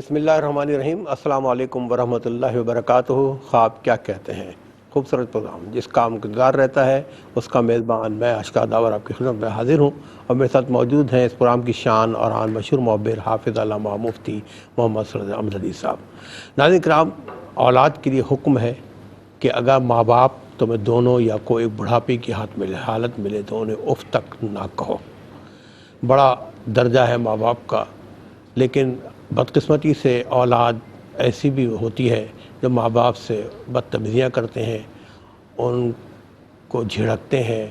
بسم اللہ الرحمن الرحیم۔ السلام علیکم ورحمۃ اللہ وبرکاتہ۔ خواب کیا کہتے ہیں، خوبصورت پروگرام جس کا انتظار رہتا ہے اس کا میزبان میں اشکا داور آپ کی خدمت میں حاضر ہوں، اور میرے ساتھ موجود ہیں اس پروگرام کی شان اور آن مشہور معبر حافظ علامہ مفتی محمد صلی اللہ علیہ وسلم صاحب۔ ناظرین کرام، اولاد کے لیے حکم ہے کہ اگر ماں باپ تمہیں دونوں یا کوئی بڑھاپے کی حالت ملے تو انہیں اف تک نہ کہو۔ بڑا درجہ ہے ماں باپ کا، لیکن بدقسمتی سے اولاد ایسی بھی ہوتی ہے جو ماں باپ سے بدتمیزیاں کرتے ہیں، ان کو جھڑکتے ہیں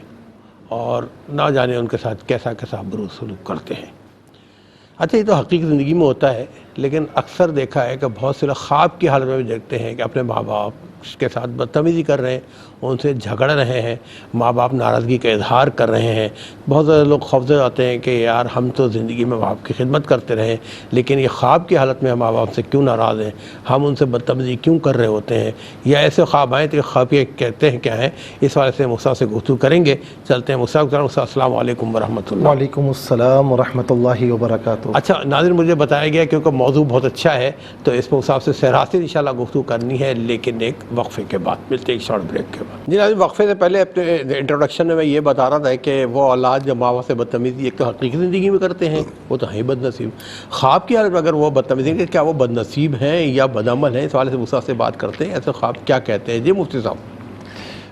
اور نہ جانے ان کے ساتھ کیسا کیسا برو سلوک کرتے ہیں۔ اچھا، یہ تو حقیقی زندگی میں ہوتا ہے، لیکن اکثر دیکھا ہے کہ بہت سے لوگ خواب کی حالت میں بھی دیکھتے ہیں کہ اپنے ماں باپ کے ساتھ بدتمیزی کر رہے ہیں، ان سے جھگڑ رہے ہیں، ماں باپ ناراضگی کا اظہار کر رہے ہیں۔ بہت زیادہ لوگ خوفزدہ ہوتے ہیں کہ یار ہم تو زندگی میں ماں باپ کی خدمت کرتے رہے، لیکن یہ خواب کی حالت میں ہم ماں باپ سے کیوں ناراض ہیں، ہم ان سے بدتمیزی کیوں کر رہے ہوتے ہیں، یا ایسے خواب آئیں تو یہ خواب یہ کہتے ہیں کیا ہیں، اس والے سے مصطفیٰ سے گفتگو کریں گے۔ چلتے ہیں مصطفیٰ۔ السلام علیکم ورحمۃ اللہ۔ وعلیکم السلام ورحمۃ اللہ وبرکاتہ۔ اچھا ناظرین، مجھے بتایا گیا کیونکہ موضوع بہت اچھا ہے تو اس میں صاحب سے سراست انشاءاللہ گفتگو کرنی ہے، لیکن ایک وقفے کے بعد ملتے ہیں، ایک شارٹ بریک کے بعد۔ جی ناظرین، وقفے سے پہلے اپنے انٹروڈکشن میں یہ بتا رہا تھا کہ وہ اولاد جو ماں باپ سے بدتمیزی ایک تو حقیقی زندگی میں کرتے ہیں وہ تو ہیں بد نصیب، خواب کی حالت میں اگر وہ بدتمیزی کہ کیا وہ بد نصیب ہیں یا بدعمل ہیں، اس حوالے سے مصطفیٰ سے بات کرتے ہیں۔ ایسے خواب کیا کہتے ہیں؟ جی مفتی صاحب۔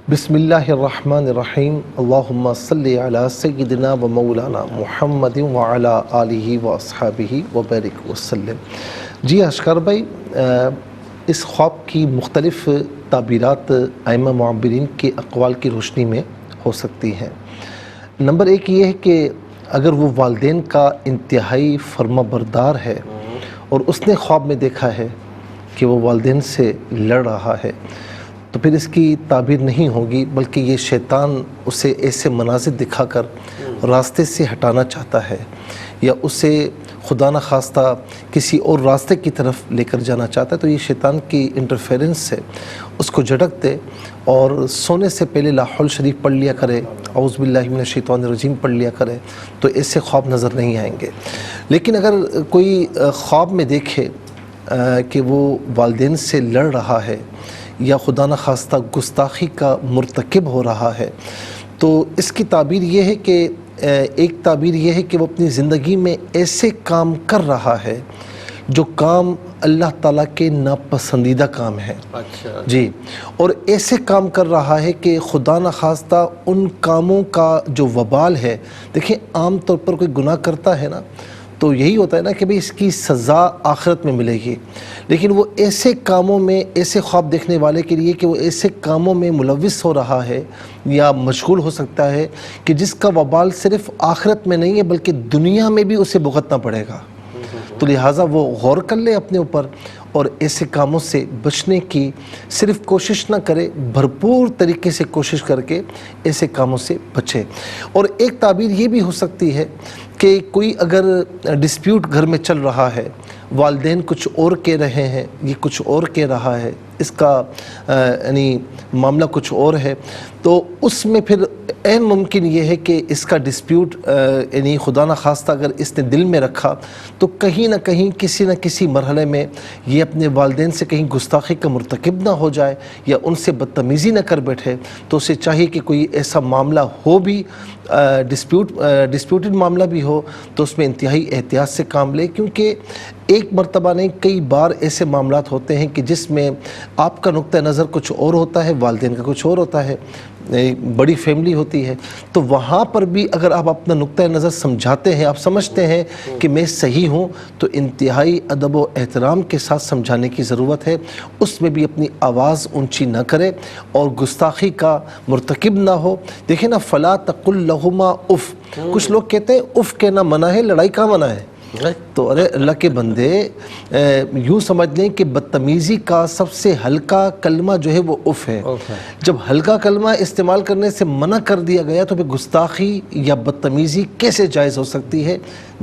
بسم اللہ الرحمن الرحیم۔ اللہم صلی علی سیدنا و مولانا محمد وعلی آلہ و اصحابہ وبارک وسلم۔ جی اشکر بھائی، اس خواب کی مختلف تعبیرات ائمہ معبرین کے اقوال کی روشنی میں ہو سکتی ہیں۔ نمبر ایک یہ ہے کہ اگر وہ والدین کا انتہائی فرما بردار ہے اور اس نے خواب میں دیکھا ہے کہ وہ والدین سے لڑ رہا ہے، تو پھر اس کی تعبیر نہیں ہوگی، بلکہ یہ شیطان اسے ایسے مناظر دکھا کر راستے سے ہٹانا چاہتا ہے، یا اسے خدا نخواستہ کسی اور راستے کی طرف لے کر جانا چاہتا ہے۔ تو یہ شیطان کی انٹرفیرنس سے اس کو جھٹک دے اور سونے سے پہلے لا حول شریف پڑھ لیا کرے، اعوذ باللہ من الشیطان الرجیم پڑھ لیا کرے، تو ایسے خواب نظر نہیں آئیں گے۔ لیکن اگر کوئی خواب میں دیکھے کہ وہ والدین سے لڑ رہا ہے یا خدا نخواستہ گستاخی کا مرتکب ہو رہا ہے، تو اس کی تعبیر یہ ہے کہ ایک تعبیر یہ ہے کہ وہ اپنی زندگی میں ایسے کام کر رہا ہے جو کام اللہ تعالیٰ کے ناپسندیدہ کام ہے۔ اچھا جی، اور ایسے کام کر رہا ہے کہ خدا نخواستہ ان کاموں کا جو وبال ہے، دیکھیں عام طور پر کوئی گناہ کرتا ہے نا تو یہی ہوتا ہے نا کہ بھئی اس کی سزا آخرت میں ملے گی، لیکن وہ ایسے کاموں میں، ایسے خواب دیکھنے والے کے لیے کہ وہ ایسے کاموں میں ملوث ہو رہا ہے یا مشغول ہو سکتا ہے کہ جس کا وبال صرف آخرت میں نہیں ہے بلکہ دنیا میں بھی اسے بھگتنا پڑے گا، تو لہٰذا وہ غور کر لے اپنے اوپر اور ایسے کاموں سے بچنے کی صرف کوشش نہ کرے، بھرپور طریقے سے کوشش کر کے ایسے کاموں سے بچے۔ اور ایک تعبیر یہ بھی ہو سکتی ہے کہ کوئی اگر ڈسپیوٹ گھر میں چل رہا ہے، والدین کچھ اور کہہ رہے ہیں، یہ کچھ اور کہہ رہا ہے، اس کا یعنی معاملہ کچھ اور ہے، تو اس میں پھر عین ممکن یہ ہے کہ اس کا ڈسپیوٹ یعنی خدا نخواستہ اگر اس نے دل میں رکھا تو کہیں نہ کہیں کسی نہ کسی مرحلے میں یہ اپنے والدین سے کہیں گستاخی کا مرتکب نہ ہو جائے یا ان سے بدتمیزی نہ کر بیٹھے، تو اسے چاہیے کہ کوئی ایسا معاملہ ہو بھی، ڈسپیوٹڈ معاملہ بھی ہو، تو اس میں انتہائی احتیاط سے کام لے، کیونکہ ایک مرتبہ نہیں کئی بار ایسے معاملات ہوتے ہیں کہ جس میں آپ کا نقطہ نظر کچھ اور ہوتا ہے، والدین کا کچھ اور ہوتا ہے، بڑی فیملی ہوتی ہے، تو وہاں پر بھی اگر آپ اپنا نقطہ نظر سمجھاتے ہیں، آپ سمجھتے ہیں کہ میں صحیح ہوں، تو انتہائی ادب و احترام کے ساتھ سمجھانے کی ضرورت ہے، اس میں بھی اپنی آواز اونچی نہ کرے اور گستاخی کا مرتکب نہ ہو۔ دیکھیں نا، فلا تقل لہما اف، کچھ لوگ کہتے ہیں اف کہنا منع ہے، لڑائی کا منع ہے، تو ارے اللہ کے بندے، یوں سمجھ لیں کہ بدتمیزی کا سب سے ہلکا کلمہ جو ہے وہ اف ہے۔ جب ہلکا کلمہ استعمال کرنے سے منع کر دیا گیا تو پھر گستاخی یا بدتمیزی کیسے جائز ہو سکتی ہے؟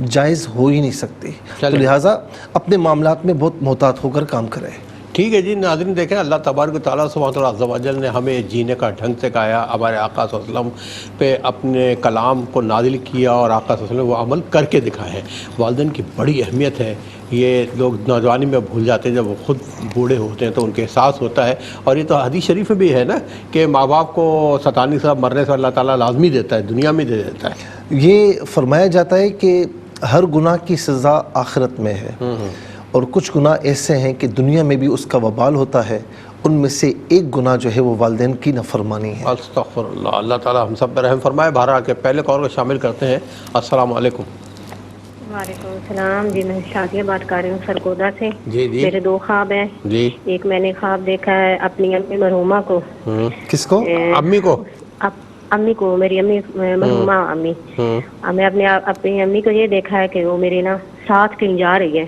جائز ہو ہی نہیں سکتی۔ تو لہٰذا اپنے معاملات میں بہت محتاط ہو کر کام کریں۔ ٹھیک ہے جی ناظرین، دیکھیں اللہ تبارک و تعالیٰ سبحانہ وتعالیٰ عز و جل نے ہمیں جینے کا ڈھنگ سکھایا، ہمارے آقا صلی اللہ علیہ وسلم پہ اپنے کلام کو نازل کیا اور آقا صلی اللہ علیہ وسلم وہ عمل کر کے دکھائے ہیں۔ والدین کی بڑی اہمیت ہے، یہ لوگ نوجوانی میں بھول جاتے ہیں، جب وہ خود بوڑھے ہوتے ہیں تو ان کے احساس ہوتا ہے، اور یہ تو حدیث شریف میں بھی ہے نا کہ ماں باپ کو 97 سال مرنے سے اللہ تعالیٰ لازمی دیتا ہے، دنیا میں دے دیتا ہے۔ یہ فرمایا جاتا ہے کہ ہر گناہ کی سزا آخرت میں ہے، اور کچھ گناہ ایسے ہیں کہ دنیا میں بھی اس کا وبال ہوتا ہے، ان میں سے ایک گناہ جو ہے وہ والدین کی نافرمانی ہے۔ استغفر اللہ، اللہ تعالیٰ ہم سب پر رحم فرمائے۔ بہرحال کے پہلے کال کو شامل کرتے ہیں۔ السلام علیکم۔ وعلیکم السلام جی، میں شادیہ بات کر رہی ہوں سرگودا سے۔ جی جی میرے دو خواب ہیں۔ جی۔ ایک میں نے خواب دیکھا ہے اپنی امی مرحومہ کو۔ کس کو؟ امی کو؟ امی کو، میری امی مرحومہ امی۔ میں اپنی امی کو یہ دیکھا ہے کہ وہ میرے نا ساتھ کہیں جا رہی ہے،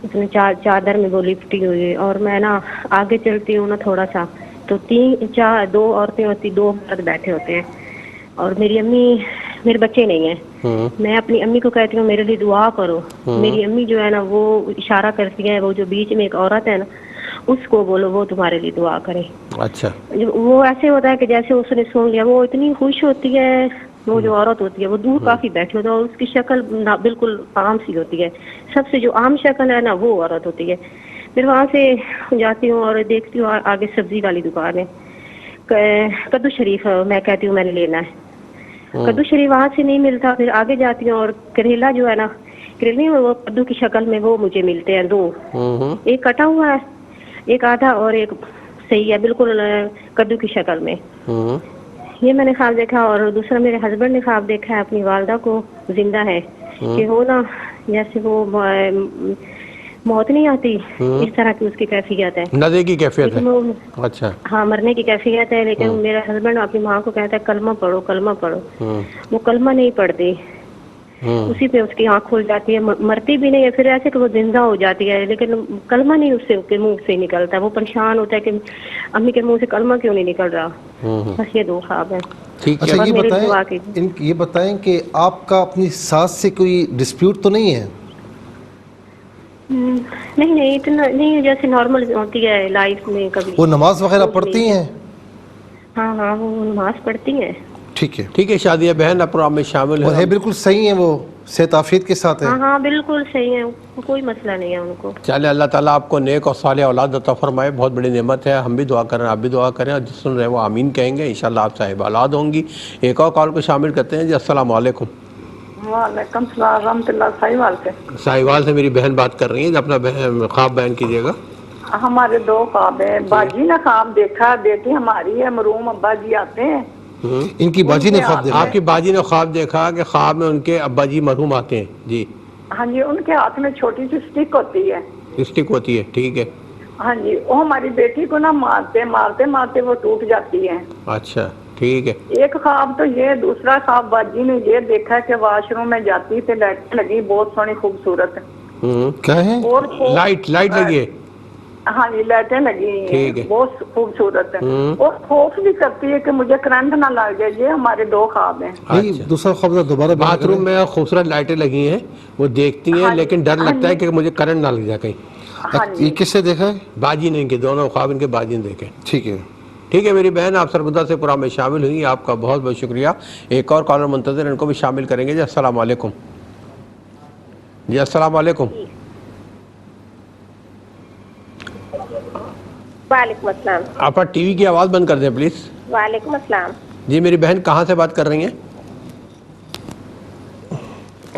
اس نے چادر میں وہ لپٹی ہوئی ہے، اور میں نا آگے چلتی ہوں نا تھوڑا سا تو دو عورتیں ہوتی، دو مرد بیٹھے ہوتے ہیں، اور میری امی، میرے بچے نہیں ہیں۔ میں اپنی امی کو کہتی ہوں میرے لیے دعا کرو۔ میری امی جو ہے نا وہ اشارہ کرتی ہے، وہ جو بیچ میں ایک عورت ہے نا اس کو بولو وہ تمہارے لیے دعا کرے۔ اچھا۔ وہ ایسے ہوتا ہے کہ جیسے اس نے سن لیا، وہ اتنی خوش ہوتی ہے، وہ جو عورت ہوتی ہے وہ دور کافی بیٹھی ہوتی ہے، اور اس کی شکل بالکل عام سی ہوتی ہے، سب سے جو عام شکل ہے نا وہ عورت ہوتی ہے۔ پھر وہاں سے جاتی ہوں اور دیکھتی ہوں آگے سبزی والی دکان ہے، کدو شریف میں کہتی ہوں میں نے لینا ہے۔ کدو شریف وہاں سے نہیں ملتا، پھر آگے جاتی ہوں اور کریلا جو ہے نا، کریلے میں وہ کدو کی شکل میں وہ مجھے ملتے ہیں دو، ایک کٹا ہوا ہے، ایک آدھا، اور ایک صحیح ہے بالکل کدو کی شکل میں۔ یہ میں نے خواب دیکھا، اور دوسرا میرے ہسبینڈ نے خواب دیکھا ہے اپنی والدہ کو زندہ ہے کہ وہ نا جیسے وہ موت نہیں آتی اس طرح کی اس کی کیفیت ہے، نزے کی کیفیت ہے۔ اچھا۔ ہاں مرنے کی کیفیت ہے، لیکن میرا ہسبینڈ اپنی ماں کو کہتا ہے کلمہ پڑھو کلمہ پڑھو، وہ کلمہ نہیں پڑھتی، اسی پہ اس کی آنکھ کھل جاتی ہے، مرتی بھی نہیں ہے، پھر ایسے کہ وہ زندہ ہو جاتی ہے، لیکن کلمہ نہیں اس سے منہ سے نکلتا، وہ پریشان ہوتا ہے کہ امی کے منہ سے کلمہ کیوں نہیں نکل رہا۔ بس یہ دو خواب ہیں۔ اچھا یہ بتائیں کہ آپ کا اپنی ساس سے کوئی ڈسپیوٹ تو نہیں ہے؟ نہیں اتنا نہیں، جیسے نارمل ہوتی ہے لائف میں کبھی۔ وہ نماز وغیرہ پڑھتی ہیں؟ ہاں وہ نماز پڑھتی ہیں۔ ٹھیک ہے شادیہ بہن اب پروگرام میں شامل ہے، بالکل صحیح ہیں، وہ صحت عافیت کے ساتھ ہیں؟ ہاں بالکل صحیح ہے، کوئی مسئلہ نہیں ہے ان کو۔ چلے اللہ تعالیٰ آپ کو نیک اور صالح اولاد عطا فرمائے، بہت بڑی نعمت ہے، ہم بھی دعا کریں، آپ بھی دعا کریں، اور جس سن رہے ہیں وہ آمین کہیں گے، انشاءاللہ آپ صاحب اولاد ہوں گی۔ ایک اور کال کو شامل کرتے ہیں جی۔ السلام علیکم۔ وعلیکم السلام ورحمۃ اللہ۔ ساہیوال سے؟ ساہیوال سے میری بہن بات کر رہی ہیں، اپنا خواب بیان کیجیے گا۔ ہمارے دو خواب ہیں۔ باجی نے خواب دیکھا، بیٹی ہماری ہے مرحوم ابا جی آتے ہیں، ان کی باجی نے خواب دیکھا؟ آپ کی باجی نے خواب دیکھا کہ خواب میں ان کے ابا جی مرحوم آتے ہیں؟ جی ہاں جی، ان کے ہاتھ میں چھوٹی سی اسٹک ہوتی ہے۔ اسٹک ہوتی ہے، ٹھیک ہے۔ ہاں جی، وہ ہماری بیٹی کو نا مارتے وہ ٹوٹ جاتی ہے۔ اچھا ٹھیک ہے۔ ایک خواب تو یہ، دوسرا خواب باجی نے یہ دیکھا کہ واش روم میں جاتی تھی، لائٹ لگی بہت سونی خوبصورت، کیا ہے؟ اور لائٹ لگی ہے؟ ہاں جی لائٹیں لگی ہیں بہت خوبصورت ہے، اور خوف بھی کرتی ہے کہ مجھے کرنٹ نہ لگ جائے۔ یہ ہمارے دو خواب ہیں۔ دوسرا خواب دوبارہ باتھ روم میں خوبصورت لائٹیں لگی ہیں، وہ دیکھتی ہیں لیکن ڈر لگتا ہے کہ مجھے کرنٹ نہ لگ جائے کہیں۔ یہ کس سے دیکھا ہے؟ باجی نے، ان کے دونوں خواب ان کے باجی نے دیکھے۔ ٹھیک ہے میری بہن، آپ سرگودا سے پروگرام میں شامل ہوئی، آپ کا بہت بہت شکریہ۔ ایک اور کالر منتظر، ان کو بھی شامل کریں گے جی۔ السلام علیکم جی۔ السلام علیکم۔ وعلیکم السلام۔ آپ ٹی وی کی آواز بند کر دیں پلیز۔ وعلیکم السلام جی میری بہن کہاں سے بات کر رہی ہیں؟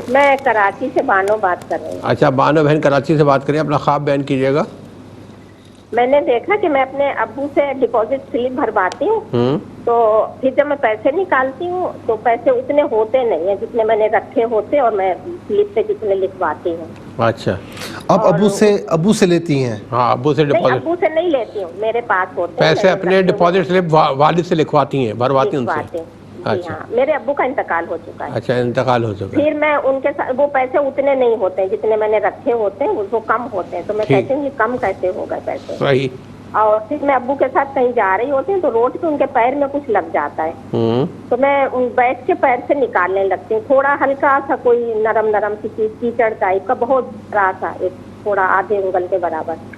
میں کراچی سے بانو بات کر رہی ہوں۔ اچھا بانو بہن کراچی سے بات کریں، اپنا خواب بیان کیجیے گا۔ میں نے دیکھا کہ میں اپنے ابو سے ڈپازٹ سلپ بھرواتی ہوں، تو پھر جب میں پیسے نکالتی ہوں تو پیسے اتنے ہوتے نہیں ہیں جتنے میں نے رکھے ہوتے، اور میں سلپ پہ جتنے لکھواتی ہوں۔ اچھا آپ ابو سے لیتی ہیں؟ ہاں ابو سے نہیں، ابو سے نہیں لیتی ہوں، میرے پاس ہوتے ہیں پیسے، اپنے ڈپازٹ سلپ والد سے لکھواتی ہیں، بھرواتی ہیں ان سے؟ جی ہاں، میرے ابو کا انتقال ہو چکا ہے۔ اچھا انتقال ہو چکا ہے۔ پھر میں ان کے ساتھ، وہ پیسے اتنے نہیں ہوتے جتنے میں نے رکھے ہوتے ہیں، وہ کم ہوتے ہیں، تو میں کہتی ہوں یہ کم کیسے ہو گئے پیسے۔ صحیح۔ اور پھر میں ابو کے ساتھ کہیں جا رہی ہوتی ہوں تو روڈ پہ ان کے پیر میں کچھ لگ جاتا ہے، تو میں بیٹھ کے پیر سے نکالنے لگتی ہوں، تھوڑا ہلکا سا کوئی نرم سی چیز، کیچڑ ٹائپ کا، بہت بڑا سا، ایک تھوڑا آدھے انگل کے برابر،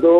2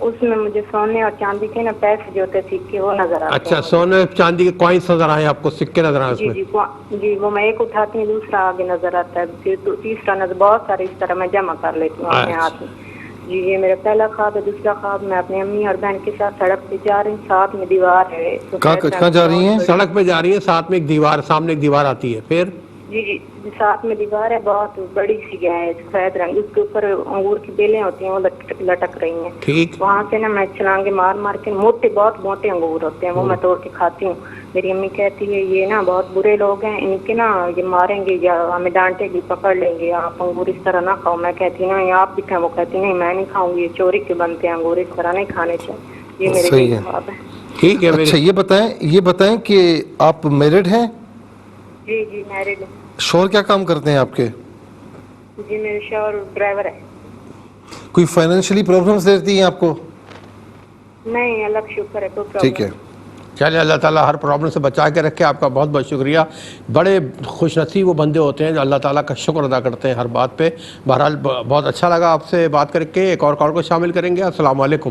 اس میں مجھے سونے اور چاندی کے نا پیسے جو ہوتے سکے وہ نظر آتے اچھا سونے چاندی کے کوائنس نظر آئے آپ کو, سکے نظر آئے اس جی میں؟ جی وہ میں ایک اٹھاتی ہوں دوسرا آگے نظر آتا ہے, پھر تیسرا نظر, بہت سارے اس طرح میں جمع کر لیتی ہوں اپنے ہاتھ میں. جی یہ میرا پہلا خواب ہے. دوسرا خواب میں اپنی امی اور بہن کے ساتھ سڑک پہ جا رہی ہوں, ساتھ میں دیوار ہے. کہاں جا رہی ہیں؟ سڑک پہ جا رہی ہیں, ساتھ میں ایک دیوار, سامنے ایک دیوار آتی ہے, پھر جی ساتھ میں دیوار ہے, بہت بڑی سی ہے سفید رنگ, اس کے اوپر انگور کی بیلیں ہوتی ہیں وہ لٹک رہی ہیں. ٹھیک. وہاں سے نا میں چھلانگے مار کے, موٹے بہت موٹے انگور ہوتے ہیں وہ میں توڑ کے کھاتی ہوں. میری امی کہتی ہے یہ نا بہت برے لوگ ہیں, ان کے نا یہ ماریں گے یا ہمیں ڈانٹے گی, پکڑ لیں گے, آپ انگور اس طرح نہ کھاؤ. میں کہتی ہوں نہیں آپ بھی کھائیں, وہ کہتی نہیں میں نہیں کھاؤں گی, یہ چوری کے بنتے ہیں انگور, اس طرح نہیں کھانے چاہیے. یہ میرے لیے خواب ہے. ٹھیک ہے. اچھا یہ بتائیں کہ آپ میرڈ ہیں؟ جی میرڈ ہیں. شوہر کیا کام کرتے ہیں آپ کے؟ جی میرے شوہر ڈرائیور ہے. کوئی فائنینشلی پرابلمس رہتی ہیں آپ کو؟ نہیں اللہ کا شکر ہے, کوئی پرابلم. ٹھیک ہے. چلے اللہ تعالیٰ ہر پرابلم سے بچا کے رکھے. آپ کا بہت بہت شکریہ. بڑے خوش نصیب وہ بندے ہوتے ہیں جو اللہ تعالیٰ کا شکر ادا کرتے ہیں ہر بات پہ. بہرحال بہت اچھا لگا آپ سے بات کر کے. ایک اور کال کو شامل کریں گے. السلام علیکم.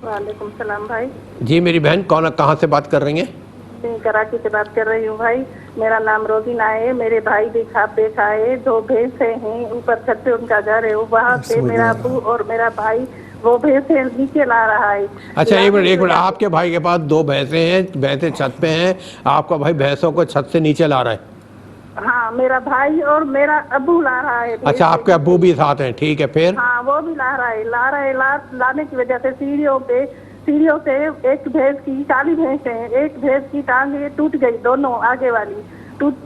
وعلیکم السلام بھائی. جی میری بہن کہاں سے بات کر رہی ہیں؟ میں کراچی سے بات کر رہی ہوں بھائی. میرا نام روزینہ ہے. میرے بھائی بھی خواب دیکھا ہے, 2 بھینسیں ہیں, اوپر چھت پہ ان کا گھر ہے, وہاں سے میرا ابو اور میرا بھائی وہ بھینسیں نیچے لا رہا ہے. اچھا ایک منٹ, آپ کے بھائی کے پاس 2 بھینسیں ہیں, بھینسیں چھت پہ ہیں, آپ کا بھائی بھینسوں کو چھت سے نیچے لا رہا ہے؟ ہاں میرا بھائی اور میرا ابو لا رہا ہے. اچھا آپ کے ابو بھی ساتھ ہیں, ٹھیک ہے, پھر؟ ہاں وہ بھی لا رہا ہے. لانے کی وجہ سے سیڑھیوں سے ایک بھینس کی, 40 بھینسیں ہیں, ایک بھینس کی ٹانگ ٹوٹ گئی, دونوں آگے والی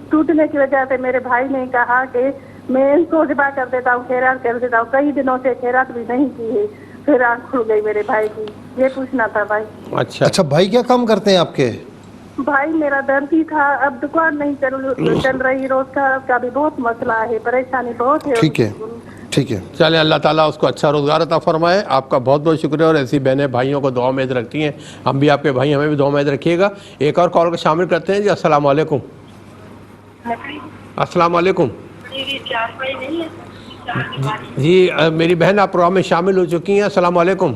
ٹوٹنے کی وجہ سے میرے بھائی نے کہا کہ میں ان کو ذبح کر دیتا ہوں, خیرات کر دیتا ہوں. کئی دنوں سے خیرات بھی نہیں کی ہے, پھر آنکھ کھل گئی میرے بھائی کی. یہ پوچھنا تھا بھائی. اچھا بھائی کیا کام کرتے ہیں آپ کے؟ بھائی میرا درزی تھا, اب دکان نہیں چل رہی, روزگار کا بھی بہت مسئلہ ہے, پریشانی بہت ہے. ٹھیک ہے. چلے اللہ تعالیٰ اس کو اچھا روزگار عطا فرمائے. آپ کا بہت بہت شکریہ, اور ایسی بہنیں بھائیوں کو دعا میں رکھتی ہیں. ہم بھی آپ کے بھائی ہمیں بھی دعا میں رکھیے گا. ایک اور کال کو شامل کرتے ہیں. جی السلام علیکم. السلام علیکم. جی میری بہن آپ پروگرام میں شامل ہو چکی ہیں. السلام علیکم.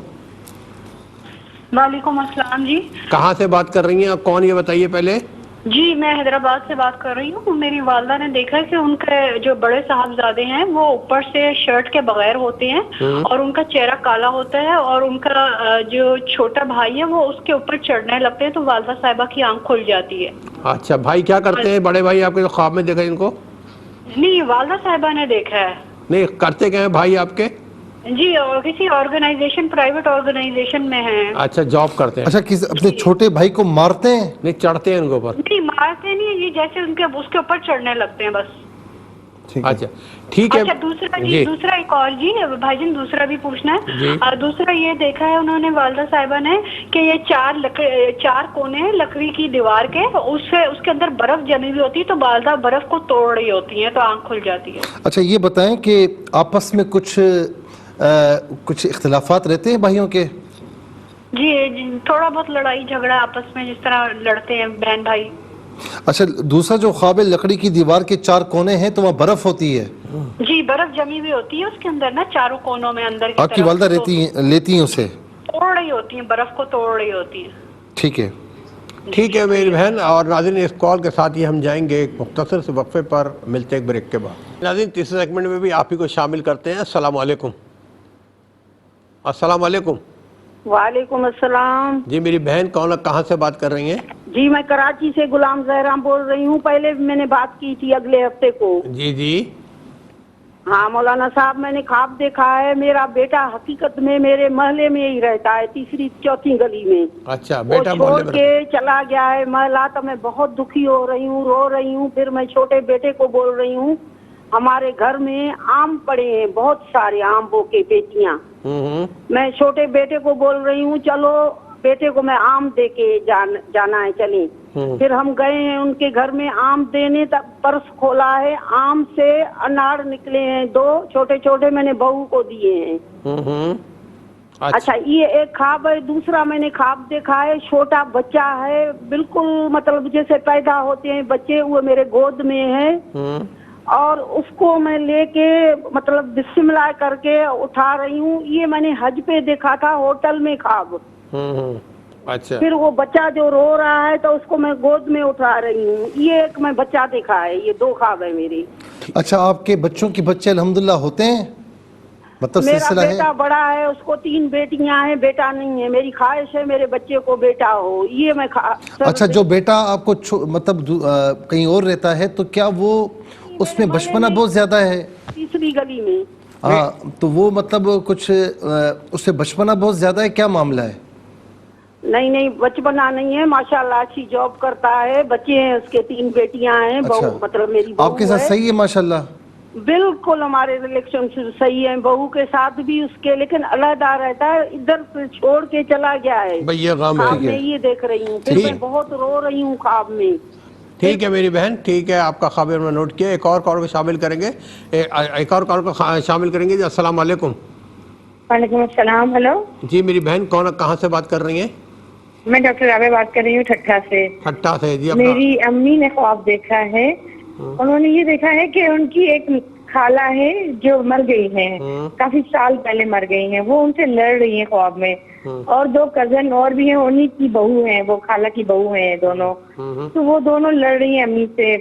وعلیکم السلام. جی کہاں سے بات کر رہی ہیں آپ, کون, یہ بتائیے پہلے. جی میں حیدرآباد سے بات کر رہی ہوں. میری والدہ نے دیکھا کہ ان کے جو بڑے صاحبزادے ہیں وہ اوپر سے شرٹ کے بغیر ہوتے ہیں, اور ان کا چہرہ کالا ہوتا ہے, اور ان کا جو چھوٹا بھائی ہے وہ اس کے اوپر چڑھنے لگتے ہیں, تو والدہ صاحبہ کی آنکھ کھل جاتی ہے. اچھا بھائی کیا کرتے ہیں بڑے بھائی آپ کے, خواب میں دیکھا ان کو؟ نہیں والدہ صاحبہ نے دیکھا ہے. نہیں کرتے کیا ہیں بھائی آپ کے؟ جی اور کسی آرگنائزیشن, پرائیویٹ آرگنائزیشن میں ہیں. اچھا جاب کرتے ہیں. اچھا اپنے چھوٹے بھائی کو مارتے ہیں؟ نہیں چڑھتے ہیں ان کے اوپر. نہیں مارتے نہیں, یہ جیسے اس کے اوپر چڑھنے لگتے ہیں بس. اچھا ٹھیک ہے. اچھا دوسرا ایک اور جی بھائی جان, دوسرا بھی پوچھنا ہے. اور دوسرا یہ دیکھا ہے انہوں نے, والدہ صاحبہ نے, کہ یہ 4 کونے ہیں لکڑی کی دیوار کے, اس کے اندر برف جمی ہوئی ہوتی ہے, تو والدہ برف کو توڑ رہی ہوتی ہیں, تو آنکھ کھل جاتی ہے. اچھا یہ بتائیں کہ آپس میں کچھ اختلافات رہتے ہیں بھائیوں کے؟ جی تھوڑا بہت لڑائی جھگڑا آپس میں جس طرح لڑتے ہیں بہن بھائی. اچھا دوسرا جو خواب ہے لکڑی کی دیوار کے 4 کونے ہیں, تو وہاں برف ہوتی ہے؟ جی برف جمی ہوئی ہوتی ہے اس کے اندر نا, چاروں کونوں میں اندر کی آپ کی والدہ لیتی ہیں اسے, توڑ رہی ہوتی ہیں, برف کو توڑ رہی ہوتی ہیں. ٹھیک ہے میری بہن. اور ناظرین اس کال کے ساتھ ہی ہم جائیں گے ایک مختصر سے وقفے پر, ملتے ایک بریک کے بعد. ناظرین تیسرے سیگمنٹ میں بھی آپ ہی کو شامل کرتے ہیں. السلام علیکم. السلام علیکم. وعلیکم السلام. جی میری بہن کہاں سے بات کر رہی ہیں؟ جی میں کراچی سے غلام زہرام بول رہی ہوں. پہلے میں نے بات کی تھی اگلے ہفتے کو. جی ہاں مولانا صاحب میں نے خواب دیکھا ہے, میرا بیٹا حقیقت میں میرے محلے میں ہی رہتا ہے, 3 4 گلی میں. اچھا بیٹا چھوڑ کے چلا گیا ہے محلہ, تو میں بہت دکھی ہو رہی ہوں, رو رہی ہوں. پھر میں چھوٹے بیٹے کو بول رہی ہوں, ہمارے گھر میں آم پڑے ہیں, بہت سارے آموں کے پیٹیاں. میں چھوٹے بیٹے کو بول رہی ہوں چلو بیٹے کو میں آم دے کے جانا ہے, چلیں. پھر ہم گئے ہیں ان کے گھر میں آم دینے, تک پرس کھولا ہے, آم سے انار نکلے ہیں 2 چھوٹے چھوٹے, میں نے بہو کو دیے ہیں. اچھا یہ ایک خواب ہے. دوسرا میں نے خواب دیکھا ہے, چھوٹا بچہ ہے, بالکل مطلب جیسے پیدا ہوتے ہیں بچے, وہ میرے گود میں ہے, اور اس کو میں لے کے مطلب بسم اللہ کر کے اٹھا رہی ہوں. یہ میں نے حج پہ دیکھا تھا ہوٹل میں خواب. اچھا. پھر وہ بچہ جو رو رہا ہے تو اس کو میں گود میں اٹھا رہی ہوں. یہ ایک میں بچہ دیکھا ہے. یہ 2 خواب ہے میری. اچھا آپ کے بچوں کے بچے الحمدللہ ہوتے ہیں؟ مطلب میرا سلسلہ ہے؟ بیٹا بڑا ہے, اس کو 3 بیٹیاں ہیں, بیٹا نہیں ہے. میری خواہش ہے میرے بچے کو بیٹا ہو. یہ میں اچھا جو بیٹا آپ کو مطلب کہیں اور رہتا ہے تو کیا وہ اس میں بچپنا بہت زیادہ ہے؟ تیسری گلی میں. ہاں تو وہ مطلب کچھ اس سے بچپنا بہت زیادہ ہے, کیا معاملہ ہے؟ نہیں بچپنا نہیں ہے, ماشاءاللہ اچھی جاب کرتا ہے, بچے ہیں اس کے 3 بیٹیاں ہیں. بہو مطلب میری بہو آپ کے ساتھ صحیح ہے ماشاءاللہ؟ بالکل ہمارے ریلیشن صحیح ہیں. بہو کے ساتھ بھی اس کے, لیکن علیحدہ رہتا ہے. ادھر سے چھوڑ کے چلا گیا ہے. یہ غم خواب ہے. میں یہ دیکھ رہی ہوں. پھر میں بہت رو رہی ہوں خواب میں. ٹھیک ہے میری بہن, ٹھیک ہے, آپ کا خبر میں نوٹ کیا. ایک اور کال کو شامل کریں گے, ایک اور کال کو شامل کریں گے. جی السلام علیکم. وعلیکم السلام. ہلو جی میری بہن کہاں سے بات کر رہی ہیں؟ میں ڈاکٹر رابعہ بات کر رہی ہوں ٹھٹھا سے. ٹھٹھا سے. جی میری امی نے خواب دیکھا ہے. انہوں نے یہ دیکھا ہے کہ ان کی ایک خالہ ہے جو مر گئی ہیں, کافی سال پہلے مر گئی ہیں. وہ ان سے لڑ رہی ہیں خواب میں, اور 2 کزن اور بھی ہیں, انہی کی بہو ہیں, وہ خالہ کی بہو ہیں دونوں. تو وہ دونوں لڑ رہی ہیں امی سے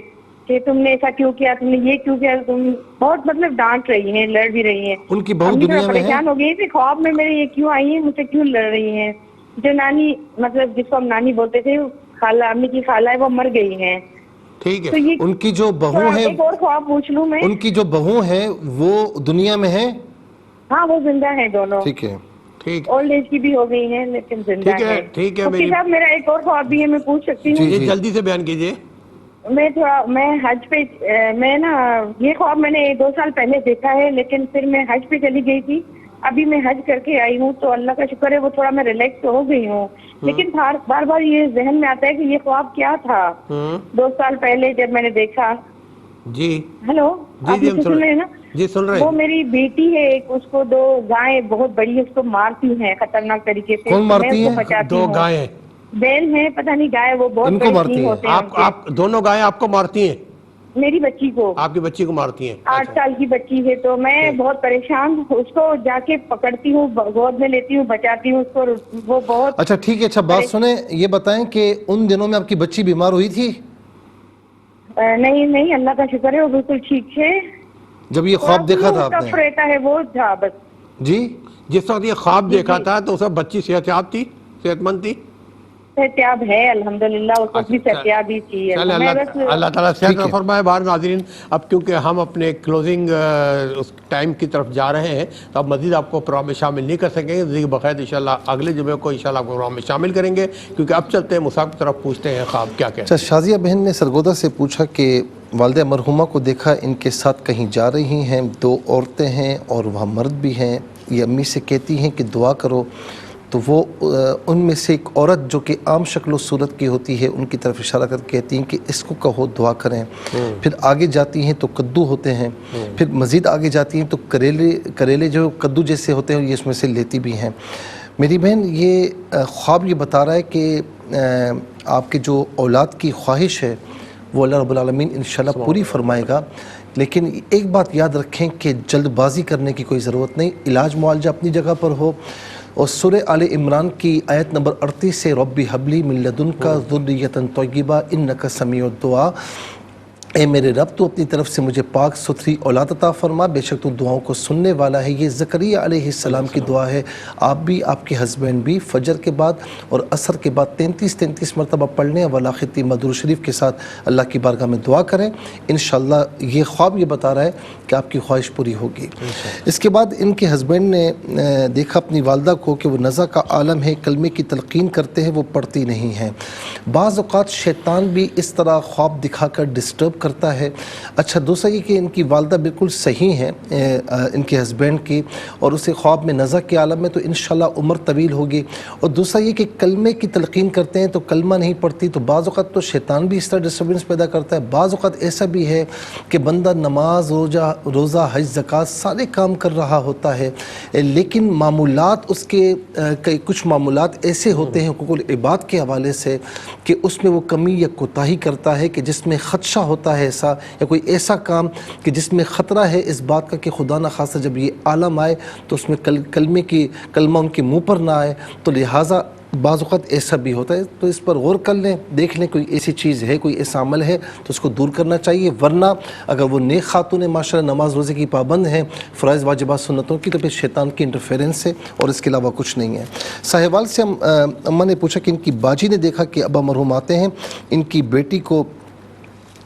کہ تم نے ایسا کیوں کیا, تم نے یہ کیوں کیا. تم بہت مطلب ڈانٹ رہی ہیں, لڑ بھی رہی ہیں. ان کی بہو امی دنیا میں ہے؟ پریشان ہو گئی تھی خواب میں میرے, یہ کیوں آئی ہیں, مجھ سے کیوں لڑ رہی ہیں. جو نانی مطلب جس کو ہم نانی بولتے تھے, خالہ, امی کی خالہ ہے, وہ مر گئی ہیں. ٹھیک ہے. ان کی جو بہو ہے, ایک اور خواب پوچھ لوں میں, ان کی جو بہو ہے وہ دنیا میں ہے؟ ہاں وہ زندہ ہیں دونوں. ٹھیک ہے. ٹھیک. اولڈ ایج کی بھی ہو گئی ہیں لیکن زندہ ہیں. ٹھیک ہے. مفتی صاحب میرا ایک اور خواب بھی ہے, میں پوچھ سکتی ہوں؟ جی جلدی سے بیان کیجیے. میں حج پہ, میں نا یہ خواب میں نے 2 سال پہلے دیکھا ہے, لیکن پھر میں حج پہ چلی گئی تھی. ابھی میں حج کر کے آئی ہوں تو اللہ کا شکر ہے وہ تھوڑا میں ریلیکس ہو گئی ہوں. لیکن بار بار یہ ذہن میں آتا ہے کہ یہ خواب کیا تھا 2 سال پہلے جب میں نے دیکھا. جی ہلو, آپ مجھے سن رہے ہیں نا؟ جی سن رہے ہیں. وہ میری بیٹی ہے ایک, اس کو 2 گائیں بہت بڑی اس کو مارتی ہیں خطرناک طریقے سے. کون مارتی ہیں؟ 2 گائیں بیل ہیں, پتہ نہیں گائے, وہ بہت ان کو مارتی ہیں. آپ دونوں گائیں آپ کو مارتی ہیں؟ میری بچی کو. آپ کی بچی کو مارتی ہیں؟ 8 سال کی بچی ہے. تو میں بہت پریشان ہوں, اس کو جا کے پکڑتی ہوں, گود میں لیتی ہوں, بچاتی ہوں اس کو. وہ بہت اچھا ٹھیک ہے. اچھا بات سنیں, یہ بتائیں کہ ان دنوں میں آپ کی بچی بیمار ہوئی تھی؟ نہیں, اللہ کا شکر ہے وہ بالکل ٹھیک ہے. جب یہ خواب دیکھا تھا آپ نے؟ رہتا ہے وہ تھا بس. جی جس وقت یہ خواب دیکھا تھا تو اس وقت بچی صحت تھی, صحت مند تھی؟ صحتیاب ہے الحمدللہ, اس وقت بھی صحتیاب ہی تھی. اللہ تعالیٰ صحت فرمائے. باہر ناظرین, اب کیونکہ ہم اپنے کلوزنگ اس ٹائم کی طرف جا رہے ہیں تو اب مزید آپ کو پروگرام میں شامل نہیں کر سکیں گے. بقید انشاءاللہ اگلے جمعے کو انشاءاللہ پروگرام میں شامل کریں گے, کیونکہ اب چلتے ہیں مصعب کی طرف, پوچھتے ہیں خواب کیا کہتے ہیں. اچھا شازیہ بہن نے سرگودا سے پوچھا کہ والدہ مرحومہ کو دیکھا ان کے ساتھ کہیں جا رہی ہیں, 2 عورتیں ہیں اور وہاں مرد بھی ہیں. یہ امی سے کہتی ہیں کہ دعا کرو, تو وہ ان میں سے ایک عورت جو کہ عام شکل و صورت کی ہوتی ہے ان کی طرف اشارہ کر کہتی ہیں کہ اس کو کہو دعا کریں. پھر آگے جاتی ہیں تو کدو ہوتے ہیں, پھر مزید آگے جاتی ہیں تو کریلے جو کدو جیسے ہوتے ہیں یہ اس میں سے لیتی بھی ہیں. میری بہن یہ خواب یہ بتا رہا ہے کہ آپ کے جو اولاد کی خواہش ہے وہ اللہ رب العالمین انشاءاللہ پوری فرمائے گا. لیکن ایک بات یاد رکھیں کہ جلد بازی کرنے کی کوئی ضرورت نہیں, علاج معالجہ اپنی جگہ پر ہو. اور سورہ آل عمران کی آیت نمبر 38 سے رب حبلی من لدنک ذریۃ طیبہ انک سمیع الدعاء, اے میرے رب تو اپنی طرف سے مجھے پاک ستھری اولاد عطا فرما, بے شک تو دعاؤں کو سننے والا ہے. یہ زکریا علیہ السلام کی دعا ہے. آپ بھی, آپ کے ہسبینڈ بھی فجر کے بعد اور عصر کے بعد 33 مرتبہ پڑھنے والا خطی مدعو شریف کے ساتھ اللہ کی بارگاہ میں دعا کریں. انشاءاللہ یہ خواب یہ بتا رہا ہے کہ آپ کی خواہش پوری ہوگی. اس کے بعد ان کے ہسبینڈ نے دیکھا اپنی والدہ کو کہ وہ نزع کا عالم ہے, کلمے کی تلقین کرتے ہیں, وہ پڑھتی نہیں ہیں. بعض اوقات شیطان بھی اس طرح خواب دکھا کر ڈسٹرب کرتا ہے. اچھا دوسرا یہ کہ ان کی والدہ بالکل صحیح ہیں ان کے ہسبینڈ کی, اور اسے خواب میں نزع کے عالم میں, تو انشاءاللہ عمر طویل ہوگی. اور دوسرا یہ کہ کلمے کی تلقین کرتے ہیں تو کلمہ نہیں پڑھتی, تو بعض اوقات تو شیطان بھی اس طرح ڈسٹربنس پیدا کرتا ہے. بعض اوقات ایسا بھی ہے کہ بندہ نماز, روزہ, حج, زکوٰۃ سارے کام کر رہا ہوتا ہے, لیکن معمولات اس کے کچھ معمولات ایسے ہوتے ہیں حقوق العباد کے حوالے سے کہ اس میں وہ کمی یا کوتاہی کرتا ہے کہ جس میں خدشہ ہوتا آتا ہے ایسا، یا کوئی ایسا کام کہ جس میں خطرہ ہے اس بات کا کہ خدا نہ خواستہ جب یہ عالم آئے تو اس میں کلمہ ان کے منہ پر نہ آئے، تو لہٰذا بعض اوقات ایسا بھی ہوتا ہے، تو اس پر غور کر لیں، دیکھ لیں کوئی ایسی چیز ہے، کوئی ایسا عمل ہے تو اس کو دور کرنا چاہیے، ورنہ اگر وہ نیک خاتون ماشاءاللہ نماز روزے کی پابند ہیں، فرائض واجبات سنتوں کی، تو پھر شیطان کی انٹرفیرنس ہے اور اس کے علاوہ کچھ نہیں ہے۔ ساہیوال سے اماں نے پوچھا کہ ان کی باجی نے دیکھا کہ ابا مرحوم آتے ہیں، ان کی بیٹی کو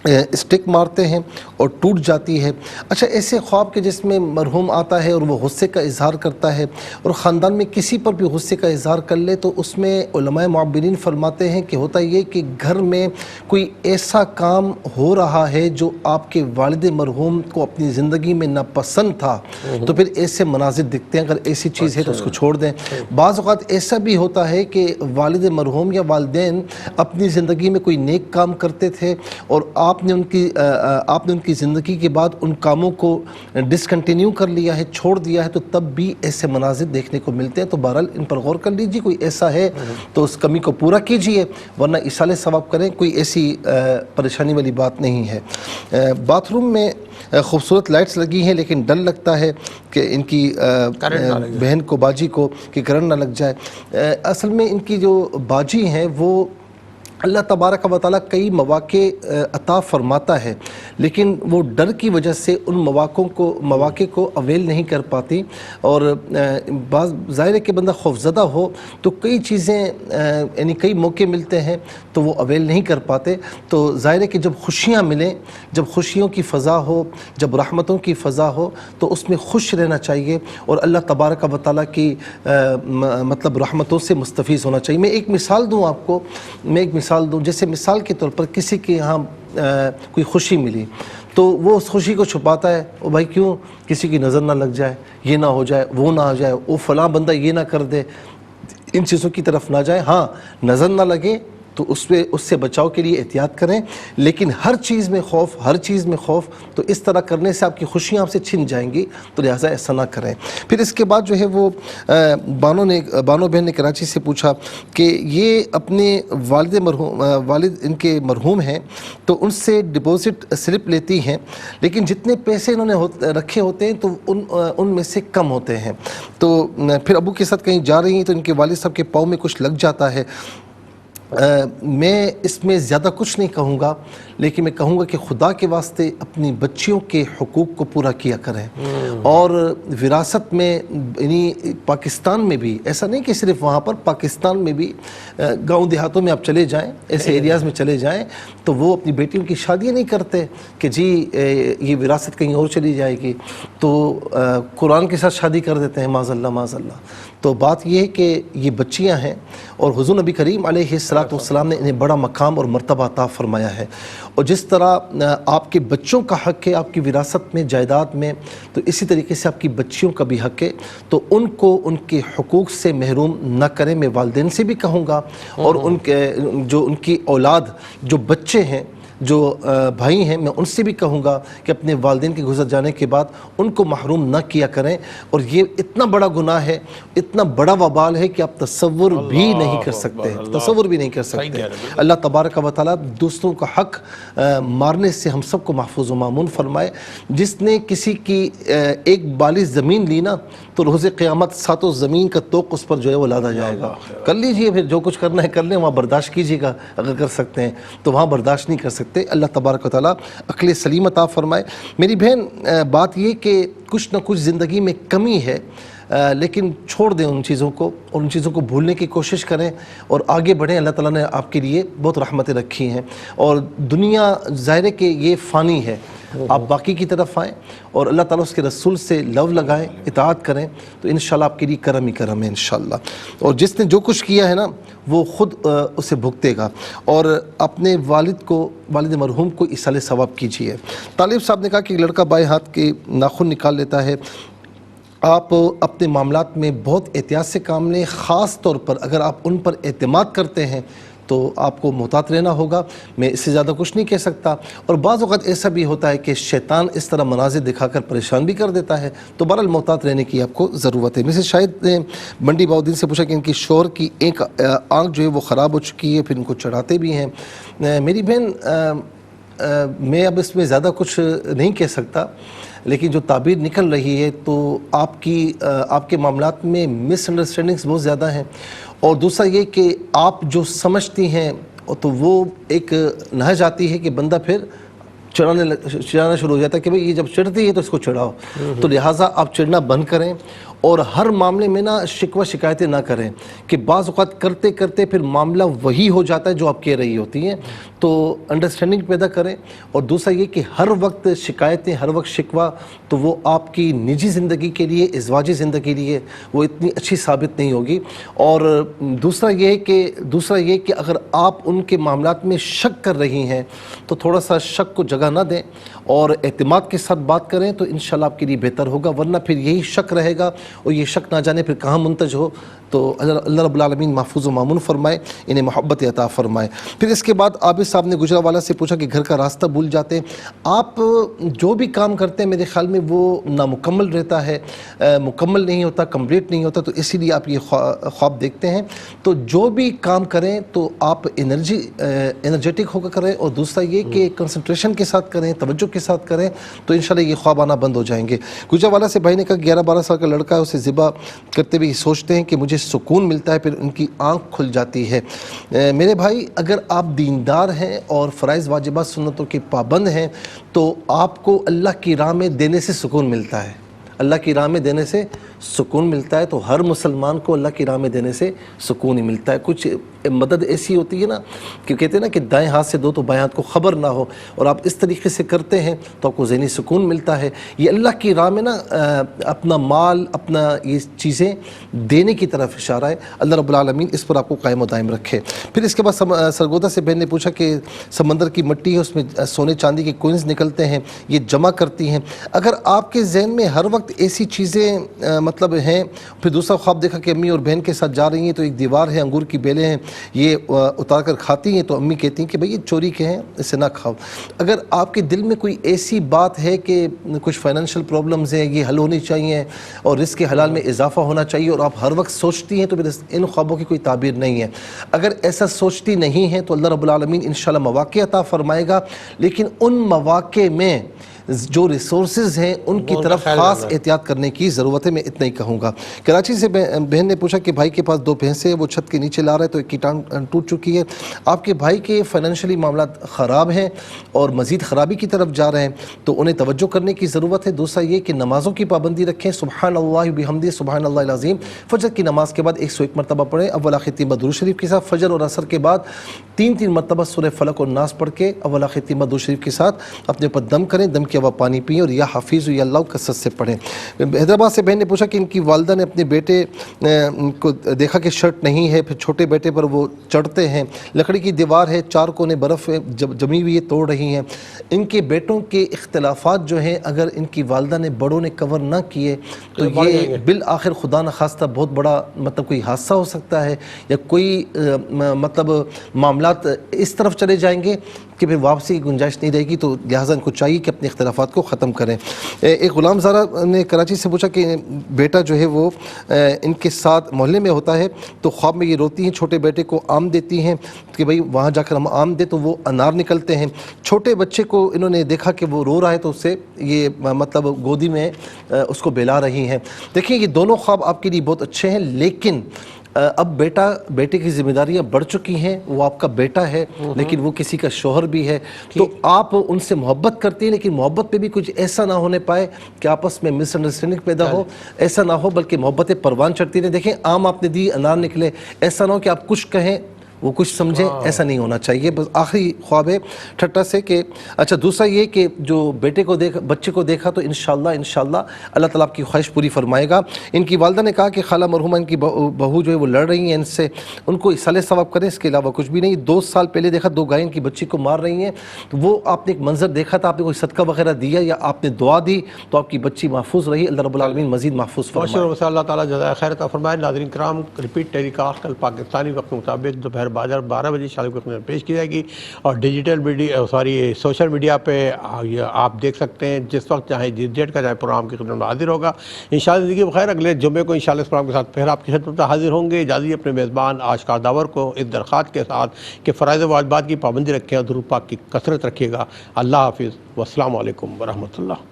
اسٹک مارتے ہیں اور ٹوٹ جاتی ہے۔ اچھا، ایسے خواب کے جس میں مرحوم آتا ہے اور وہ غصے کا اظہار کرتا ہے اور خاندان میں کسی پر بھی غصے کا اظہار کر لے، تو اس میں علماء معبرین فرماتے ہیں کہ ہوتا یہ کہ گھر میں کوئی ایسا کام ہو رہا ہے جو آپ کے والد مرحوم کو اپنی زندگی میں ناپسند تھا، تو پھر ایسے مناظر دکھتے ہیں۔ اگر ایسی چیز ہے تو اس کو چھوڑ دیں۔ بعض اوقات ایسا بھی ہوتا ہے کہ والد مرحوم یا والدین اپنی زندگی میں کوئی نیک کام کرتے تھے اور آپ نے ان کی زندگی کے بعد ان کاموں کو ڈسکنٹینیو کر لیا ہے، چھوڑ دیا ہے، تو تب بھی ایسے مناظر دیکھنے کو ملتے ہیں۔ تو بہرحال ان پر غور کر لیجیے، کوئی ایسا ہے تو اس کمی کو پورا کیجیے، ورنہ ایصال ثواب کریں، کوئی ایسی پریشانی والی بات نہیں ہے۔ باتھ روم میں خوبصورت لائٹس لگی ہیں، لیکن ڈر لگتا ہے کہ ان کی بہن کو، باجی کو، کہ کرنٹ نہ لگ جائے۔ اصل میں ان کی جو باجی ہیں وہ اللہ تبارک و تعالیٰ کئی مواقع عطا فرماتا ہے، لیکن وہ ڈر کی وجہ سے ان مواقع کو اویل نہیں کر پاتی، اور بعض ظاہر ہے کہ بندہ خوفزدہ ہو تو کئی چیزیں یعنی کئی موقع ملتے ہیں تو وہ اویل نہیں کر پاتے۔ تو ظاہر ہے کہ جب خوشیاں ملیں، جب خوشیوں کی فضا ہو، جب رحمتوں کی فضا ہو، تو اس میں خوش رہنا چاہیے اور اللہ تبارک و تعالیٰ کی مطلب رحمتوں سے مستفیض ہونا چاہیے۔ میں ایک مثال دوں آپ کو، جیسے مثال کے طور پر کسی کے یہاں کوئی خوشی ملی تو وہ اس خوشی کو چھپاتا ہے، او بھائی کیوں، کسی کی نظر نہ لگ جائے، یہ نہ ہو جائے، وہ نہ ہو جائے، وہ فلاں بندہ یہ نہ کر دے، ان چیزوں کی طرف نہ جائے۔ ہاں، نظر نہ لگے تو اس سے بچاؤ کے لیے احتیاط کریں، لیکن ہر چیز میں خوف تو اس طرح کرنے سے آپ کی خوشیاں آپ سے چھن جائیں گی، تو لہٰذا ایسا نہ کریں۔ پھر اس کے بعد جو ہے وہ بانو بہن نے کراچی سے پوچھا کہ یہ اپنے والد ان کے مرحوم ہیں تو ان سے ڈپازٹ سلپ لیتی ہیں، لیکن جتنے پیسے انہوں نے رکھے ہوتے ہیں تو ان میں سے کم ہوتے ہیں، تو پھر ابو کے ساتھ کہیں جا رہی ہیں تو ان کے والد صاحب کے پاؤں میں کچھ لگ جاتا ہے۔ میں اس میں زیادہ کچھ نہیں کہوں گا، لیکن میں کہوں گا کہ خدا کے واسطے اپنی بچیوں کے حقوق کو پورا کیا کریں، اور وراثت میں یعنی پاکستان میں بھی ایسا نہیں کہ صرف وہاں پر، پاکستان میں بھی گاؤں دیہاتوں میں آپ چلے جائیں، ایسے ایریاز میں چلے جائیں تو وہ اپنی بیٹیوں کی شادیاں نہیں کرتے کہ جی یہ وراثت کہیں اور چلی جائے گی، تو قرآن کے ساتھ شادی کر دیتے ہیں، معاذ اللہ معاذ اللہ۔ تو بات یہ ہے کہ یہ بچیاں ہیں اور حضور نبی کریم علیہ السلام نے انہیں بڑا مقام اور مرتبہ عطا فرمایا ہے، اور جس طرح آپ کے بچوں کا حق ہے آپ کی وراثت میں، جائیداد میں، تو اسی طریقے سے آپ کی بچیوں کا بھی حق ہے، تو ان کو ان کے حقوق سے محروم نہ کریں۔ میں والدین سے بھی کہوں گا، اور ان کی اولاد، جو بچے ہیں، جو بھائی ہیں، میں ان سے بھی کہوں گا کہ اپنے والدین کے گزر جانے کے بعد ان کو محروم نہ کیا کریں، اور یہ اتنا بڑا گناہ ہے، اتنا بڑا وبال ہے کہ آپ تصور بھی نہیں کر سکتے۔ اللہ تبارک و تعالیٰ دوسروں کا حق مارنے سے ہم سب کو محفوظ و مامون فرمائے۔ جس نے کسی کی ایک بالی زمین لی نا، تو روز قیامت ساتوں زمین کا توق اس پر جو ہے وہ لادا جائے گا۔ کر لیجئے، پھر جو کچھ کرنا ہے کر لیں، وہاں برداشت کیجیے گا اگر کر سکتے ہیں، تو وہاں برداشت نہیں کر سکتے۔ اللہ تبارک و تعالیٰ عقل سلیم عطا فرمائے۔ میری بہن، بات یہ کہ کچھ نہ کچھ زندگی میں کمی ہے، لیکن چھوڑ دیں ان چیزوں کو، اور ان چیزوں کو بھولنے کی کوشش کریں اور آگے بڑھیں۔ اللہ تعالیٰ نے آپ کے لیے بہت رحمتیں رکھی ہیں، اور دنیا ظاہر ہے کہ یہ فانی ہے، آپ باقی کی طرف آئیں اور اللہ تعالیٰ اس کے رسول سے لو لگائیں، اطاعت کریں، تو انشاءاللہ آپ کے لیے کرم ہی کرم ہے انشاءاللہ۔ اور جس نے جو کچھ کیا ہے نا، وہ خود اسے بھگتے گا۔ اور اپنے والد مرحوم کو ایصال ثواب کیجیے۔ طالب صاحب نے کہا کہ لڑکا بائیں ہاتھ کے ناخن نکال لیتا ہے، آپ اپنے معاملات میں بہت احتیاط سے کام لیں، خاص طور پر اگر آپ ان پر اعتماد کرتے ہیں تو آپ کو محتاط رہنا ہوگا۔ میں اس سے زیادہ کچھ نہیں کہہ سکتا۔ اور بعض اوقات ایسا بھی ہوتا ہے کہ شیطان اس طرح مناظر دکھا کر پریشان بھی کر دیتا ہے، تو بہرحال محتاط رہنے کی آپ کو ضرورت ہے۔ مسز شاہد نے منڈی باؤدین سے پوچھا کہ ان کی شوہر کی ایک آنکھ جو ہے وہ خراب ہو چکی ہے، پھر ان کو چڑھاتے بھی ہیں۔ میری بہن، میں اب اس میں زیادہ کچھ نہیں کہہ سکتا، لیکن جو تعبیر نکل رہی ہے تو آپ کے معاملات میں مس انڈرسٹینڈنگس بہت زیادہ ہیں، اور دوسرا یہ کہ آپ جو سمجھتی ہیں تو وہ ایک نہج آتی ہے کہ بندہ پھر چڑھانا شروع ہو جاتا ہے کہ بھئی یہ جب چڑھتی ہے تو اس کو چڑھاؤ، تو لہٰذا آپ چڑھنا بند کریں، اور ہر معاملے میں نا شکوہ شکایتیں نہ کریں کہ بعض اوقات کرتے کرتے پھر معاملہ وہی ہو جاتا ہے جو آپ کہہ رہی ہوتی ہیں، تو انڈرسٹینڈنگ پیدا کریں، اور دوسرا یہ کہ ہر وقت شکایتیں، ہر وقت شکوہ تو وہ آپ کی نجی زندگی کے لیے، ازواجی زندگی کے لیے وہ اتنی اچھی ثابت نہیں ہوگی، اور دوسرا یہ کہ اگر آپ ان کے معاملات میں شک کر رہی ہیں تو تھوڑا سا شک کو جگہ نہ دیں اور اعتماد کے ساتھ بات کریں تو انشاءاللہ آپ کے لیے بہتر ہوگا، ورنہ پھر یہی شک رہے گا اور یہ شک نہ جانے پھر کہاں منتج ہو، تو اللہ رب العالمین محفوظ و مامون فرمائے، انہیں محبت عطا فرمائے۔ پھر اس کے بعد عابد صاحب نے گجرانوالہ سے پوچھا کہ گھر کا راستہ بھول جاتے ہیں، آپ جو بھی کام کرتے ہیں میرے خیال میں وہ نامکمل رہتا ہے، مکمل نہیں ہوتا، کمپلیٹ نہیں ہوتا، تو اسی لیے آپ یہ خواب دیکھتے ہیں، تو جو بھی کام کریں تو آپ انرجیٹک ہو کر کریں، اور دوسرا یہ کہ کنسنٹریشن کے ساتھ کریں، توجہ کے ساتھ کریں، تو انشاءاللہ یہ خواب آنا بند ہو جائیں گے۔ گجرانوالہ سے بھائی نے کہا 11-12 سال کا لڑکا ہے، اسے ذبح کرتے ہوئے سوچتے ہیں کہ مجھے سکون ملتا ہے، پھر ان کی آنکھ کھل جاتی ہے۔ میرے بھائی اگر آپ دیندار ہیں اور فرائض واجبات سنتوں کے پابند ہیں تو آپ کو اللہ کی راہ میں دینے سے سکون ملتا ہے، اللہ کی راہ میں دینے سے سکون ملتا ہے، تو ہر مسلمان کو اللہ کی راہ میں دینے سے سکون ہی ملتا ہے۔ کچھ مدد ایسی ہوتی ہے نا کہ کہتے ہیں نا کہ دائیں ہاتھ سے دو تو بائیں ہاتھ کو خبر نہ ہو، اور آپ اس طریقے سے کرتے ہیں تو آپ کو ذہنی سکون ملتا ہے۔ یہ اللہ کی راہ میں نا اپنا مال، اپنا یہ چیزیں دینے کی طرف اشارہ ہے، اللہ رب العالمین اس پر آپ کو قائم و دائم رکھے۔ پھر اس کے بعد سرگودا سے بہن نے پوچھا کہ سمندر کی مٹی ہے، اس میں سونے چاندی کے کوئنز نکلتے ہیں، یہ جمع کرتی ہیں، اگر آپ کے ذہن میں ہر وقت ایسی چیزیں مطلب ہیں، پھر دوسرا خواب دیکھا کہ امی اور بہن کے ساتھ جا رہی ہیں تو ایک دیوار ہے، انگور کی بیلیں ہیں، یہ اتار کر کھاتی ہیں، تو امی کہتی ہیں کہ بھئی یہ چوری کے ہیں، اسے نہ کھاؤ۔ اگر آپ کے دل میں کوئی ایسی بات ہے کہ کچھ فائنینشیل پرابلمز ہیں، یہ حل ہونی چاہیے اور رزق حلال میں اضافہ ہونا چاہیے، اور آپ ہر وقت سوچتی ہیں، تو پھر ان خوابوں کی کوئی تعبیر نہیں ہے۔ اگر ایسا سوچتی نہیں ہیں تو اللہ رب العالمین انشاءاللہ مواقع عطا فرمائے گا، لیکن ان مواقع میں جو ریسورسز ہیں ان کی طرف خاص احتیاط کرنے کی ضرورت ہے، میں اتنا ہی کہوں گا۔ کراچی سے بہن نے پوچھا کہ بھائی کے پاس 2 بھینسیں ہیں، وہ چھت کے نیچے لا رہے تو ایک کی ٹانگ ٹوٹ چکی ہے، آپ کے بھائی کے فائنینشلی معاملات خراب ہیں اور مزید خرابی کی طرف جا رہے ہیں، تو انہیں توجہ کرنے کی ضرورت ہے۔ دوسرا یہ کہ نمازوں کی پابندی رکھیں، سبحان اللہ بحمدہ سبحان اللہ العظیم، فجر کی نماز کے بعد 101 مرتبہ پڑھیں، اول آخر تیمہ درود شریف کے ساتھ، فجر اور عصر کے بعد 3 مرتبہ سورہ فلق اور ناس پڑھ کے اول آخر تیمہ درود شریف کے ساتھ اپنے اوپر دم کریں، دم کے بعد پانی پئیں، اور یا حفیظ یا اللہ کثرت سے پڑھیں۔ حیدرآباد سے بہن نے پوچھا کہ ان کی والدہ نے اپنے بیٹے کو دیکھا کہ شرٹ نہیں ہے، پھر چھوٹے بیٹے پر وہ چڑھتے ہیں، لکڑی کی دیوار ہے، 4 کونے برف جمی ہوئی ہے، توڑ رہی ہیں۔ ان کے بیٹوں کے اختلافات جو ہیں اگر ان کی والدہ نے بڑوں نے کور نہ کیے تو یہ بالآخر خدا نخواستہ بہت بڑا مطلب کوئی حادثہ ہو سکتا ہے، یا کوئی مطلب معاملات اس طرف چلے جائیں گے کہ پھر واپسی کی گنجائش نہیں رہے گی، تو لہٰذا ان کو چاہیے کہ اپنے اختلافات کو ختم کریں۔ ایک غلام زارہ نے کراچی سے پوچھا کہ بیٹا جو ہے وہ ان کے ساتھ محلے میں ہوتا ہے، تو خواب میں یہ روتی ہیں، چھوٹے بیٹے کو آم دیتی ہیں کہ بھئی وہاں جا کر ہم آم دیں، تو وہ انار نکلتے ہیں۔ چھوٹے بچے کو انہوں نے دیکھا کہ وہ رو رہا ہے تو اس سے یہ مطلب گودی میں اس کو بہلا رہی ہیں۔ دیکھیں یہ دونوں خواب آپ کے لیے بہت اچھے ہیں، لیکن اب بیٹے کی ذمہ داریاں بڑھ چکی ہیں، وہ آپ کا بیٹا ہے لیکن وہ کسی کا شوہر بھی ہے، تو آپ ان سے محبت کرتے ہیں، لیکن محبت پہ بھی کچھ ایسا نہ ہونے پائے کہ آپس میں مس انڈرسٹینڈنگ پیدا ہو، ایسا نہ ہو بلکہ محبتیں پروان چڑھتی رہیں۔ دیکھیں آم آپ نے دی، انار نکلے، ایسا نہ ہو کہ آپ کچھ کہیں وہ کچھ سمجھیں، ایسا نہیں ہونا چاہیے۔ بس آخری خواب ہے ٹھٹا سے کہ اچھا دوسرا یہ کہ جو بچے کو دیکھا تو انشاءاللہ اللہ تعالیٰ آپ کی خواہش پوری فرمائے گا۔ ان کی والدہ نے کہا کہ خالہ مرحومہ ان کی بہو جو ہے وہ لڑ رہی ہیں ان سے، ان کو اصالہ ثواب کریں، اس کے علاوہ کچھ بھی نہیں۔ 2 سال پہلے دیکھا 2 گائیں ان کی بچی کو مار رہی ہیں، تو وہ آپ نے ایک منظر دیکھا تھا، آپ نے کوئی صدقہ وغیرہ دیا یا آپ نے دعا دی تو آپ کی بچی محفوظ رہی، اللہ رب العالمین مزید محفوظ فرمائے۔ اللہ تعالیٰ جزائے خیر عطا فرمائے۔ ناظرین کرام، ریپیٹ ٹیلی کاسٹ کل پاکستانی وقت مطابق دوپہر 12 بجے انشاءاللہ کی خدمت پیش کی جائے گی، اور ڈیجیٹل میڈیا سوشل میڈیا پہ آپ دیکھ سکتے ہیں جس وقت چاہے جس ڈیٹ کا چاہے پروگرام کی خدمت میں حاضر ہوگا انشاءاللہ۔ زندگی بخیر، اگلے جمعے کو انشاءاللہ اس پروگرام کے ساتھ پھر آپ کی خدمت میں حاضر ہوں گے۔ اجازت اپنے میزبان آشکار داور کو اس درخواست کے ساتھ کہ فرائض و واجبات کی پابندی رکھیں اور درود پاک کی کثرت رکھیے گا۔ اللہ حافظ، والسلام علیکم ورحمۃ اللہ۔